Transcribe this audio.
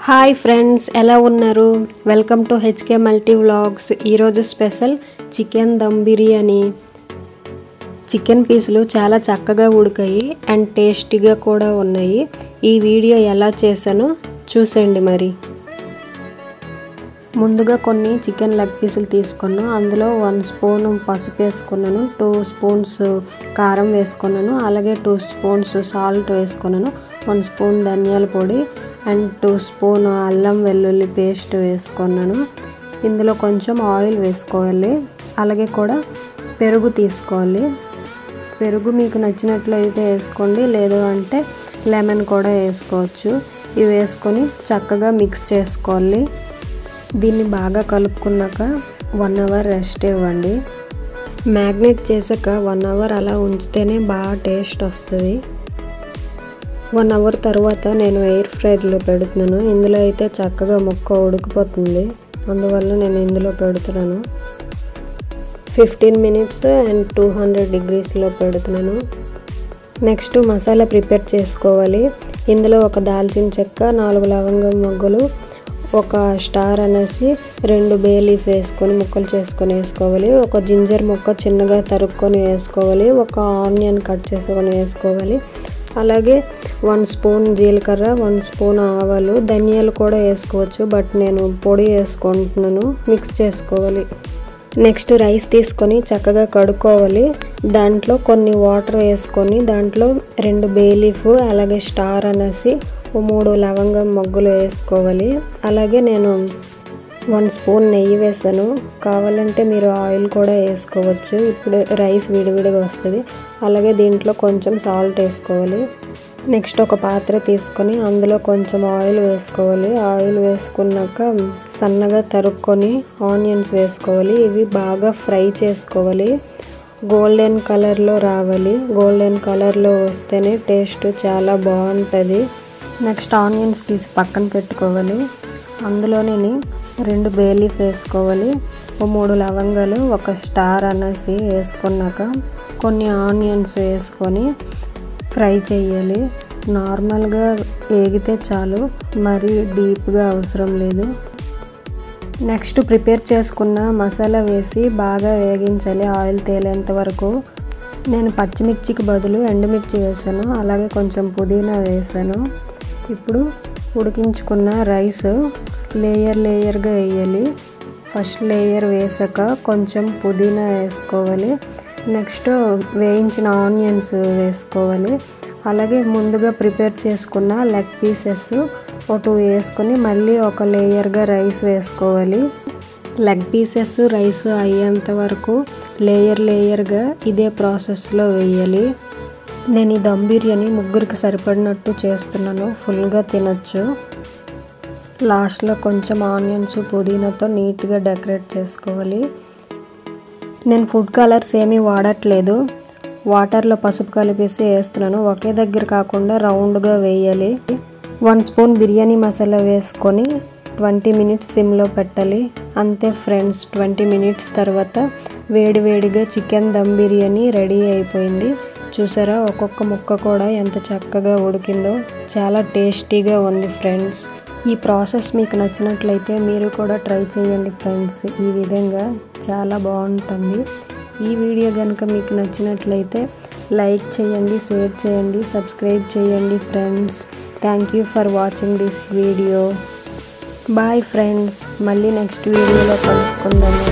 Hi friends, ఎలా ఉన్నారు? Welcome to HK multi vlogs. ఈరోజు special chicken dum biryani. Chicken పీసులు చాలా చక్కగా ఉడికాయి అండ్ టేస్టీగా కూడా ఉన్నాయి. ఈ వీడియో ఎలా చేశానో చూసేయండి. మరి ముందుగా కొన్ని చికెన్ లెగ్ పీసులు తీసుకున్నాను. అందులో 1 స్పూన్ పసుపు వేసుకున్నాను, 2 స్పూన్స్ కారం వేసుకున్నాను, అలాగే 2 స్పూన్స్ సాల్ట్ వేసుకున్నాను, 1 స్పూన్ ధనియాల పొడి అండ్ 2 స్పూన్ అల్లం వెల్లుల్లి పేస్ట్ వేసుకున్నాను. ఇందులో కొంచెం ఆయిల్ వేసుకోవాలి. అలాగే కూడా పెరుగు తీసుకోవాలి. పెరుగు మీకు నచ్చినట్లయితే వేసుకోండి, లేదు అంటే లెమన్ కూడా వేసుకోవచ్చు. ఇవి వేసుకొని చక్కగా మిక్స్ చేసుకోవాలి. దీన్ని బాగా కలుపుకున్నాక 1 అవర్ రెస్ట్ ఇవ్వండి. మ్యాగ్నేట్ చేసాక 1 అవర్ అలా ఉంచితేనే బాగా టేస్ట్ వస్తుంది. 1 అవర్ తర్వాత నేను ఎయిర్ ఫ్రైర్లో పెడుతున్నాను. ఇందులో అయితే చక్కగా ముక్క ఉడికిపోతుంది, అందువల్ల నేను ఇందులో పెడుతున్నాను. 15 మినిట్స్ అండ్ 200 డిగ్రీస్లో పెడుతున్నాను. నెక్స్ట్ మసాలా ప్రిపేర్ చేసుకోవాలి. ఇందులో ఒక దాల్చిన చెక్క, 4 లవంగం మొగ్గలు, ఒక స్టార్ అనేసి 2 బే లీఫ్ వేసుకొని ముక్కలు చేసుకొని వేసుకోవాలి. ఒక జింజర్ ముక్క చిన్నగా తరుక్కొని వేసుకోవాలి. ఒక ఆనియన్ కట్ చేసుకొని వేసుకోవాలి. అలాగే 1 స్పూన్ జీలకర్ర, 1 స్పూన్ ఆవాలు, ధనియాలు కూడా వేసుకోవచ్చు, బట్ నేను పొడి వేసుకుంటున్నాను. మిక్స్ చేసుకోవాలి. నెక్స్ట్ రైస్ తీసుకొని చక్కగా కడుక్కోవాలి. దాంట్లో కొన్ని వాటర్ వేసుకొని దాంట్లో 2 బే లీఫ్, అలాగే స్టార్ అనేసి 3 లవంగం మొగ్గలు వేసుకోవాలి. అలాగే నేను 1 స్పూన్ నెయ్యి వేసాను. కావాలంటే మీరు ఆయిల్ కూడా వేసుకోవచ్చు. ఇప్పుడు రైస్ విడివిడిగా వస్తుంది. అలాగే దీంట్లో కొంచెం సాల్ట్ వేసుకోవాలి. నెక్స్ట్ ఒక పాత్ర తీసుకొని అందులో కొంచెం ఆయిల్ వేసుకోవాలి. ఆయిల్ వేసుకున్నాక సన్నగా తరుక్కొని ఆనియన్స్ వేసుకోవాలి. ఇవి బాగా ఫ్రై చేసుకోవాలి. గోల్డెన్ కలర్లో రావాలి. గోల్డెన్ కలర్లో వస్తేనే టేస్ట్ చాలా బాగుంటుంది. నెక్స్ట్ ఆనియన్స్ తీసి పక్కన పెట్టుకోవాలి. అందులోనే 2 బే లీఫ్ వేసుకోవాలి. 3 లవంగాలు, ఒక స్టార్ అనేసి వేసుకున్నాక కొన్ని ఆనియన్స్ వేసుకొని ఫ్రై చేయాలి. నార్మల్గా వేగితే చాలు, మరీ డీప్గా అవసరం లేదు. నెక్స్ట్ ప్రిపేర్ చేసుకున్న మసాలా వేసి బాగా వేగించాలి ఆయిల్ తేలేంత వరకు. నేను పచ్చిమిర్చికి బదులు ఎండుమిర్చి వేసాను, అలాగే కొంచెం పుదీనా వేసాను. ఇప్పుడు ఉడికించుకున్న రైస్ లేయర్గా వేయాలి. ఫస్ట్ లేయర్ వేసాక కొంచెం పుదీనా వేసుకోవాలి. నెక్స్ట్ వేయించిన ఆనియన్స్ వేసుకోవాలి. అలాగే ముందుగా ప్రిపేర్ చేసుకున్న లెగ్ పీసెస్ 2 వేసుకొని మళ్ళీ ఒక లేయర్గా రైస్ వేసుకోవాలి. లెగ్ పీసెస్ రైస్ అయ్యేంత వరకు లేయర్గా ఇదే ప్రాసెస్లో వేయాలి. నేను ఈ దమ్ బిర్యానీ 3కి సరిపడినట్టు చేస్తున్నాను, ఫుల్గా తినచ్చు. లాస్ట్లో కొంచెం ఆనియన్స్ పుదీనాతో నీట్గా డెకరేట్ చేసుకోవాలి. నేను ఫుడ్ కలర్స్ ఏమీ వాడట్లేదు, వాటర్లో పసుపు కలిపేసి వేస్తున్నాను. ఒకే దగ్గర కాకుండా రౌండ్గా వేయాలి. 1 స్పూన్ బిర్యానీ మసాలా వేసుకొని 20 మినిట్స్ సిమ్లో పెట్టాలి. అంతే ఫ్రెండ్స్, 20 మినిట్స్ తర్వాత వేడివేడిగా చికెన్ దమ్ బిర్యానీ రెడీ అయిపోయింది. చూసారా, ఒక్కొక్క ముక్క కూడా ఎంత చక్కగా ఉడికిందో. చాలా టేస్టీగా ఉంది ఫ్రెండ్స్. ఈ ప్రాసెస్ మీకు నచ్చినట్లయితే మీరు కూడా ట్రై చేయండి ఫ్రెండ్స్. ఈ విధంగా చాలా బాగుంటుంది. ఈ వీడియో కనుక మీకు నచ్చినట్లయితే లైక్ చేయండి, షేర్ చేయండి, సబ్స్క్రైబ్ చేయండి friends. Thank you for watching this video. Bye friends, మళ్ళీ నెక్స్ట్ వీడియోలో కలుసుకుందాము.